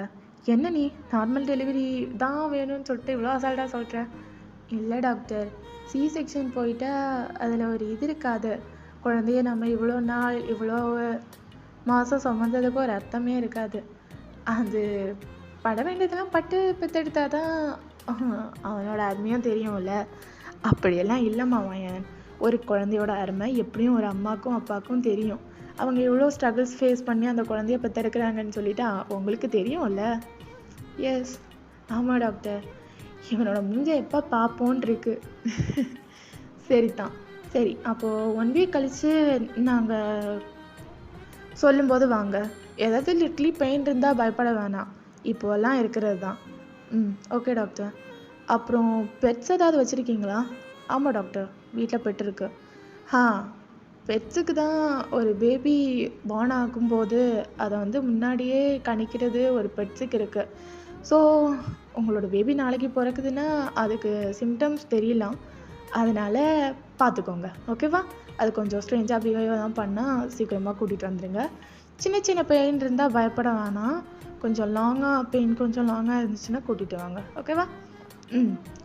என்ன நீ நார்மல் டெலிவரி தான் வேணும்னு சொல்லிட்டு இவ்வளோ அசால்ட்டாக சொல்கிற? இல்லை டாக்டர், சி செக்ஷன் போயிட்டா அதில் ஒரு இது இருக்காது. குழந்தைய நம்ம இவ்வளோ நாள் இவ்வளோ மாதம் சுமந்ததுக்கு ஒரு அர்த்தமே இருக்காது. அது பட வேண்டியதெல்லாம் பட்டு பெற்றெடுத்தா தான் அவனோட அருமையும் தெரியும்ல. அப்படியெல்லாம் இல்லைம்மா வாயன். ஒரு குழந்தையோட அருமை எப்படியும் ஒரு அம்மாக்கும் அப்பாவுக்கும் தெரியும். அவங்க எவ்வளோ ஸ்ட்ரகிள்ஸ் ஃபேஸ் பண்ணி அந்த குழந்தைய பெற்றெடுக்கிறாங்கன்னு சொல்லிட்டு உங்களுக்கு தெரியும்ல. எஸ், ஆமாம் டாக்டர், இவனோட மூஞ்ச எப்போ பார்ப்போன் இருக்கு. சரிதான். சரி, அப்போது 1 week கழித்து நாங்கள் சொல்லும்போது வாங்க. ஏதாவது லிட்லி பெயின் இருந்தால் பயப்பட வேணாம், இப்போல்லாம் இருக்கிறது தான். Okay doctor. அப்புறம் பெட்ஸ் ஏதாவது வச்சுருக்கீங்களா? ஆமாம் டாக்டர், வீட்டில் பெட் இருக்கு. பெட்ஸுக்கு தான் ஒரு பேபி பார்ன் ஆகும்போது அதை வந்து முன்னாடியே கணிக்கிறது ஒரு பெட்ஸுக்கு இருக்குது. ஸோ உங்களோட பேபி நாளைக்கு பிறக்குதுன்னா அதுக்கு சிம்டம்ஸ் தெரியலாம், அதனால் பார்த்துக்கோங்க. ஓகேவா? அது கொஞ்சம் ஸ்ட்ரேஞ்சாக பிஹேவ் தான் பண்ணால் சீக்கிரமாக கூட்டிகிட்டு வந்துடுங்க. சின்ன சின்ன பெயின் இருந்தால் பயப்பட வேணாம். கொஞ்சம் லாங்காக இருந்துச்சுன்னா கூட்டிகிட்டு வாங்க. ஓகேவா?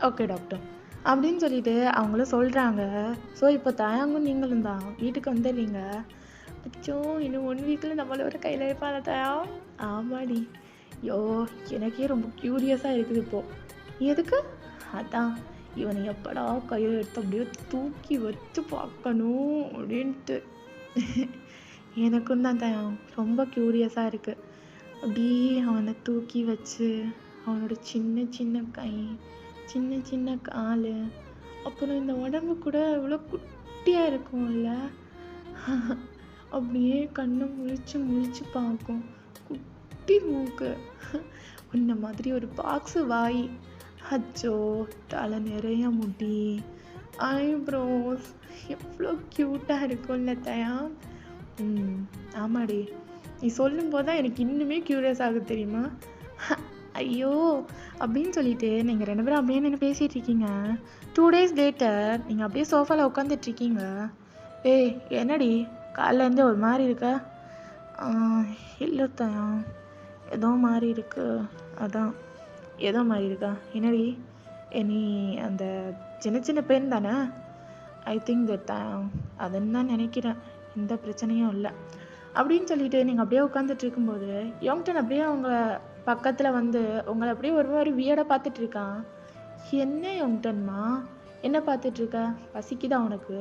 ஓகே டாக்டர் அப்படின்னு சொல்லிட்டு அவங்களும் சொல்கிறாங்க. ஸோ இப்போ தயாங்கும் நீங்களும் தான் வீட்டுக்கு வந்துடுறீங்க. அச்சோ, இன்னும் 1 வீக்கில் நம்மளோட கையில் இருப்பாங்க தயா. ஆமாடி. ஐயோ, எனக்கே ரொம்ப க்யூரியஸாக இருக்குது இப்போது. எதுக்கு? அதான் இவனை எப்படா கையில் எடுத்து அப்படியே தூக்கி வச்சு பார்க்கணும் அப்படின்ட்டு. எனக்கும் தான் தயா ரொம்ப க்யூரியஸாக இருக்குது. அப்படியே அவனை தூக்கி வச்சு அவனோட சின்ன சின்ன கை, சின்ன சின்ன கால், அப்புறம் இந்த உடம்பு கூட இவ்வளோ குட்டியாக இருக்கும்ல, அப்படியே கண்ணை முழிச்சு பார்க்கும். குட்டி மூக்கு, உன்ன மாதிரி ஒரு பாக்ஸு வாய், அச்சோ தலை நிறைய முடி, ஐப்ரோஸ், எவ்வளோ க்யூட்டாக இருக்கும்ல தயா. ஆமாடி, நீ சொல்லும் போது தான் எனக்கு இன்னுமே க்யூரியஸ் ஆகுது தெரியுமா. ஐயோ அப்படின்னு சொல்லிட்டு நீங்கள் 2 பேரும் அப்படியே நின்று பேசிகிட்டு இருக்கீங்க. 2 days லேட்டர் நீங்கள் அப்படியே சோஃபாவில் உட்காந்துட்ருக்கீங்க. ஏய் என்னடி காலையிலேருந்து ஒரு மாதிரி இருக்க? இல்லை தயா, ஏதோ மாதிரி இருக்கு. அதான் ஏதோ மாதிரி இருக்கா? என்னடி நீ அந்த சின்ன சின்ன பெயின் தானே? ஐ திங்க் தட் அதுன்னு தான் நினைக்கிறேன், எந்த பிரச்சனையும் இல்லை அப்படின்னு சொல்லிட்டு நீங்கள் அப்படியே உட்காந்துட்டு இருக்கும்போது யோங்டன் அப்படியே அவங்க பக்கத்தில் வந்து உங்களை அப்படியே ஒரு மாதிரி வியர்டாக பார்த்துட்டு இருக்கான். என்ன யோங்டன்மா, என்ன பார்த்துட்ருக்க? பசிக்குதா உனக்கு?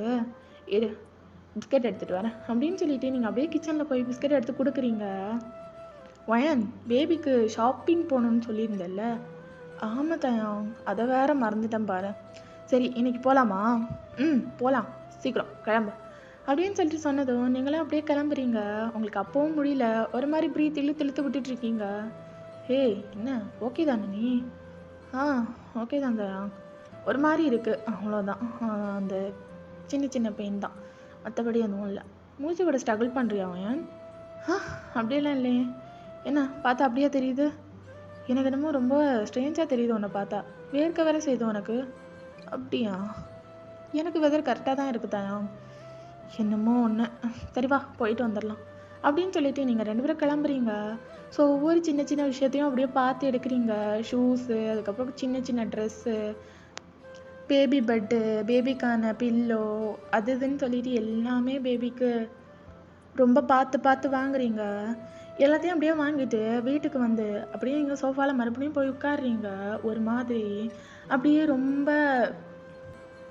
இரு பிஸ்கட் எடுத்துகிட்டு வரேன் அப்படின்னு சொல்லிட்டு நீங்கள் அப்படியே கிச்சனில் போய் பிஸ்கட் எடுத்து கொடுக்குறீங்க. வயன், பேபிக்கு ஷாப்பிங் போகணுன்னு சொல்லியிருந்தேல்ல? ஆமாம் தயம், அதை வேற மறந்துட்டேன் பாரு. சரி இன்னைக்கு போகலாமா? போகலாம், சீக்கிரம் கிளம்பு அப்படின்னு சொல்லிட்டு சொன்னதும் நீங்களும் அப்படியே கிளம்புறீங்க. உங்களுக்கு அப்பவும் முடியல, ஒரு மாதிரி ப்ரீத் இழுத்து விட்டுட்ருக்கீங்க. ஏய் என்ன ஓகே தானே நீ? ஓகே தான் தயா, ஒரு மாதிரி இருக்குது அவ்வளோதான், அந்த சின்ன சின்ன பெயின் தான், மற்றபடி எதுவும் இல்லை. மூச்சு விட ஸ்ட்ரகிள் பண்ணுறியா அவன்? அப்படியெல்லாம் இல்லையே. என்ன பார்த்தா அப்படியே தெரியுது? எனக்கு என்னமோ ரொம்ப ஸ்ட்ரேஞ்சாக தெரியுது உன்னை பார்த்தா. வேர்க்க வேற செய்யுது உனக்கு? அப்படியா? எனக்கு வெதர் கரெக்டாக தான் இருக்குது தயா. என்னமோ ஒன்று. சரி வா போயிட்டு வந்துடலாம் அப்படின்னு சொல்லிட்டு நீங்கள் 2 பேரும் கிளம்புறீங்க. ஸோ ஒவ்வொரு சின்ன சின்ன விஷயத்தையும் அப்படியே பார்த்து எடுக்கிறீங்க. ஷூஸு, அதுக்கப்புறம் சின்ன சின்ன ட்ரெஸ்ஸு, பேபி பெட்டு, பேபிக்கான பில்லோ, அது இதுன்னு சொல்லிட்டு எல்லாமே பேபிக்கு ரொம்ப பார்த்து வாங்குறீங்க. எல்லாத்தையும் அப்படியே வாங்கிட்டு வீட்டுக்கு வந்து அப்படியே இங்கே சோஃபாவில் மறுபடியும் போய் உட்காடுறீங்க. ஒரு மாதிரி அப்படியே ரொம்ப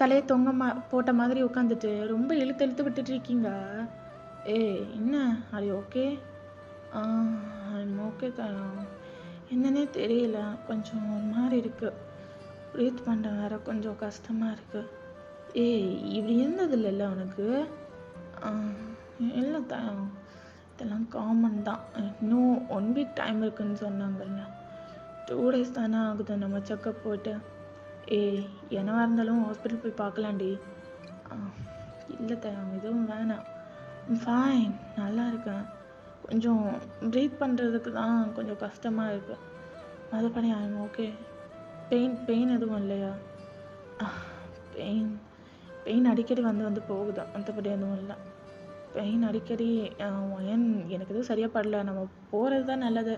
தலையை போட்ட மாதிரி உட்காந்துட்டு ரொம்ப இழுத்து விட்டுட்ருக்கீங்க. என்ன அது ஓகே? ஓகே தான், என்னன்னே தெரியல, கொஞ்சம் ஒரு மாதிரி இருக்குது, ப்ரீத் பண்ணுற வேற கொஞ்சம் கஷ்டமாக இருக்குது. இப்படி இருந்தது இல்லைல்ல உனக்கு? இல்லை தான், இதெல்லாம் காமன் தான். இன்னும் 1 week டைம் இருக்குன்னு சொன்னாங்கல்ல. 2 days தானே ஆகுது நம்ம செக்கப் போயிட்டு. என்னவா இருந்தாலும் ஹாஸ்பிட்டல் போய் பார்க்கலாண்டி. இல்லை தயம், எதுவும் வேணாம், ஃபைன், நல்லா இருக்கேன். கொஞ்சம் ப்ரீத் பண்ணுறதுக்கு தான் கொஞ்சம் கஷ்டமாக இருக்குது, மற்றபடி ஐம் ஓகே. பெயின் எதுவும் இல்லையா? பெயின் அடிக்கடி வந்து போகுது, மற்றபடி எதுவும் இல்லை. பெயின் அடிக்கடி எனக்கு எதுவும் சரியாக படல, நம்ம போகிறது தான் நல்லது.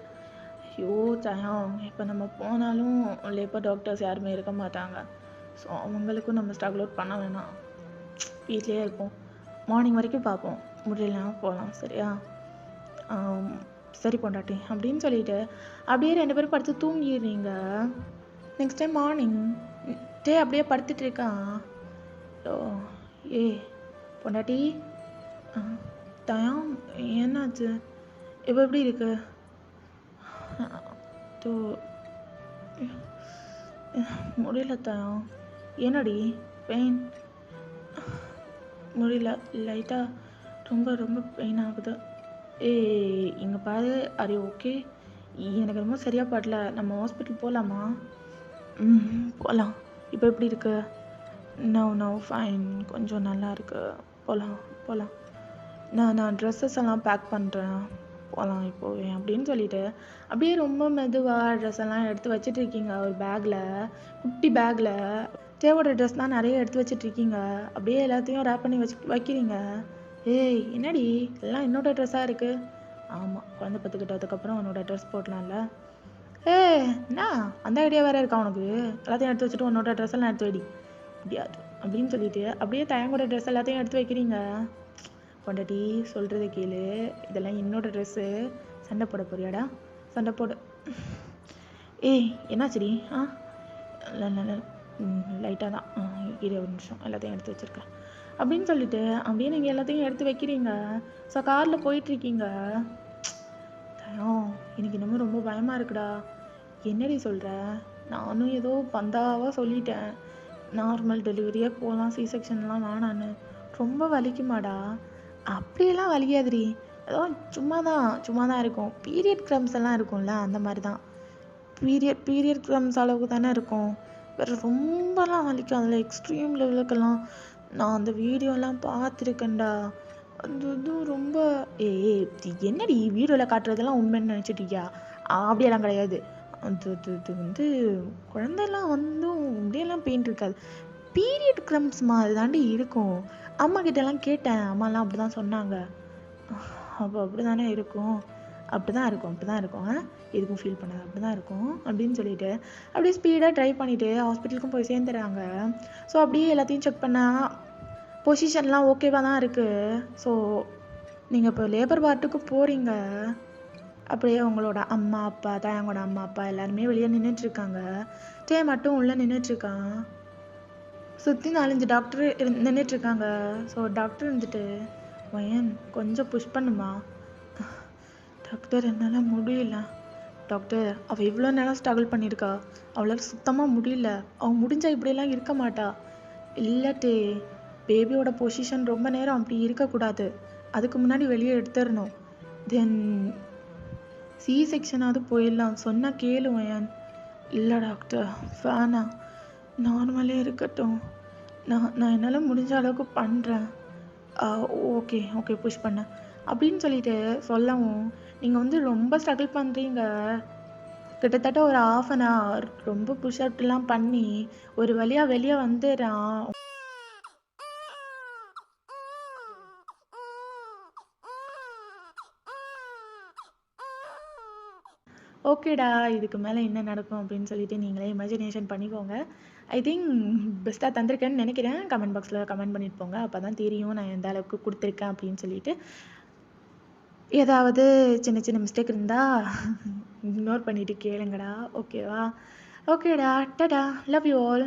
ஐயோ தயம், இப்போ நம்ம போனாலும் லேபர் டாக்டர்ஸ் யாருமே இருக்க மாட்டாங்க. ஸோ அவங்களுக்கும் நம்ம ஸ்ட்ரகிள் அவுட் பண்ண வேணாம், வீட்லேயே இருப்போம், மார்னிங் வரைக்கும் பார்ப்போம், முடியலாம் போகலாம். சரியா? சரி பொண்டாட்டி அப்படின்னு சொல்லிட்டு அப்படியே 2 பேரும் படுத்து தூங்கிடுறீங்க. நெக்ஸ்ட் டைம் மார்னிங் அப்படியே படுத்துட்டு இருக்கான். பொண்டாட்டி தயம், என்னாச்சு? இப்போ எப்படி இருக்கு? முடியல தயம். என்னடி பெயின்? முடியல, லைட்டாக ரொம்ப பெயின் ஆகுது. இங்கே பாரு, அது ஓகே, எனக்கு ரொம்ப சரியாக படல, நம்ம ஹாஸ்பிட்டல் போகலாமா? போகலாம். இப்போ எப்படி இருக்கு? நோ ஃபைன், கொஞ்சம் நல்லா இருக்கு, போகலாம். போகலாம். நான் ட்ரெஸ்ஸஸ் எல்லாம் பேக் பண்ணுறேன், போகலாம் இப்போவே அப்படின்னு சொல்லிட்டு அப்படியே ரொம்ப மெதுவாக ட்ரெஸ் எல்லாம் எடுத்து வச்சிட்டு இருக்கீங்க ஒரு பேக்கில், குட்டி பேக்கில். தேவோட ட்ரெஸ் தான் நிறைய எடுத்து வச்சிட்டு இருக்கீங்க. அப்படியே எல்லாத்தையும் ரேப் பண்ணி வைக்கிறீங்க. ஏய் என்னடி எல்லாம் என்னோட ட்ரெஸ்ஸாக இருக்கு? ஆமாம், குழந்தை பத்துக்கிட்டதுக்கப்புறம் உன்னோட ட்ரெஸ் போடலாம்ல. என்ன அந்த ஐடியா வேற இருக்கா உனக்கு? எல்லாத்தையும் எடுத்து வச்சுட்டு உன்னோட ட்ரெஸ் எல்லாம் எடுத்து வைடி. முடியாது அப்படின்னு சொல்லிட்டு அப்படியே தயங்கோட ட்ரெஸ் எல்லாத்தையும் எடுத்து வைக்கிறீங்க. பொண்டாட்டி சொல்கிறத கேளு, இதெல்லாம் என்னோட ட்ரெஸ்ஸு. சண்டை போட போறியாடா? சண்டை போட. ஏய் என்னாச்சுடி? லைட்டாக தான், 20 நிமிஷம் எல்லாத்தையும் எடுத்து வச்சுருக்கேன் அப்படின்னு சொல்லிட்டு அப்படியே நீங்கள் எல்லாத்தையும் எடுத்து வைக்கிறீங்க. ஸோ காரில் போயிட்டுருக்கீங்க. எனக்கு இன்னமும் ரொம்ப பயமாக இருக்குடா. என்னடி சொல்கிற? நானும் ஏதோ பந்தாவாக சொல்லிட்டேன், நார்மல் டெலிவரியே போகலாம், சி செக்ஷன்லாம் வேணான்னு. ரொம்ப வலிக்குமாடா? அப்படியெல்லாம் வலிக்காதுடி, ஏதோ சும்மா தான் இருக்கும். பீரியட் க்ரம்ஸ் எல்லாம் இருக்கும்ல, அந்த மாதிரி தான். பீரியட் க்ரம்ஸ் அளவுக்கு தானே இருக்கும், வேறு ரொம்பலாம் வலிக்கும். அதில் எக்ஸ்ட்ரீம் லெவலுக்கெல்லாம் நான் அந்த வீடியோலாம் பார்த்துருக்கேன்டா. அது இதுவும் ரொம்ப என்னடி வீடியோவில் காட்டுறதெல்லாம் உண்மைன்னு நினச்சிட்டியா? அப்படியெல்லாம் கிடையாது. அது குழந்தைலாம் இப்படியெல்லாம் பெயின் இருக்காது. பீரியட் க்ரம்ஸ் மாதிரி தாண்டி இருக்கும். அம்மா கிட்டலாம் கேட்டேன், அம்மாலாம் அப்படி தான் சொன்னாங்க. அப்போ அப்படி தானே இருக்கும், அப்படி தான் இருக்கும். எதுக்கும் ஃபீல் பண்ணாது, அப்படி தான் இருக்கும் அப்படின்னு சொல்லிட்டு அப்படியே ஸ்பீடாக ட்ரை பண்ணிவிட்டு ஹாஸ்பிட்டலுக்கும் போய் சேர்ந்துறாங்க. ஸோ அப்படியே எல்லாத்தையும் செக் பண்ணால் பொசிஷன்லாம் ஓகேவாக தான் இருக்குது. ஸோ நீங்கள் இப்போ லேபர் வார்டுக்கு போகிறீங்க. அப்படியே உங்களோட அம்மா அப்பா, தயங்கோட அம்மா அப்பா எல்லாருமே வெளியே நின்றுட்டுருக்காங்க. மட்டும் உள்ளே நின்றுட்டுருக்கான். சுற்றி 4-5 டாக்டர் நின்றுட்டுருக்காங்க. ஸோ டாக்டர் இருந்துட்டு, வயன் கொஞ்சம் புஷ் பண்ணுமா? டாக்டர் என்னால் முடியல டாக்டர். அவள் இவ்வளோ நேரம் ஸ்ட்ரகிள் பண்ணியிருக்கா, அவளால் சுத்தமாக முடியல. அவள் முடிஞ்சால் இப்படியெல்லாம் இருக்க மாட்டா. இல்லாட்டே பேபியோட பொசிஷன் ரொம்ப நேரம் அப்படி இருக்கக்கூடாது, அதுக்கு முன்னாடி வெளியே எடுத்துடணும். தென் சி செக்ஷனாவது போயிடலாம், சொன்னால் கேளு வயன். இல்லை டாக்டர் வேணாம், நார்மலே இருக்கட்டும், நான் என்னால் முடிஞ்ச அளவுக்கு பண்ணுறேன். ஓகே புஷ் பண்ண அப்படின்னு சொல்லிட்டு சொல்லவும், நீங்கள் ரொம்ப ஸ்ட்ரகிள் பண்ணுறீங்க. கிட்டத்தட்ட ஒரு 1/2 hour ரொம்ப புஷ் அப்லாம் பண்ணி ஒரு வழியாக வெளியே வந்துடுறான். ஓகேடா, இதுக்கு மேலே என்ன நடக்கும் அப்படின்னு சொல்லிட்டு நீங்களே இமேஜினேஷன் பண்ணிக்கோங்க. ஐ திங்க் பெஸ்ட்டாக தந்திருக்கேன்னு நினைக்கிறேன். கமெண்ட் பாக்ஸில் கமெண்ட் பண்ணிட்டு போங்க, அப்போ தான் தெரியும் நான் எந்த அளவுக்கு கொடுத்துருக்கேன் அப்படின்னு சொல்லிட்டு. ஏதாவது சின்ன மிஸ்டேக் இருந்தால் இக்னோர் பண்ணிவிட்டு கேளுங்கடா, ஓகேவா? ஓகேடா, டாடா, லவ் யூ ஆல்.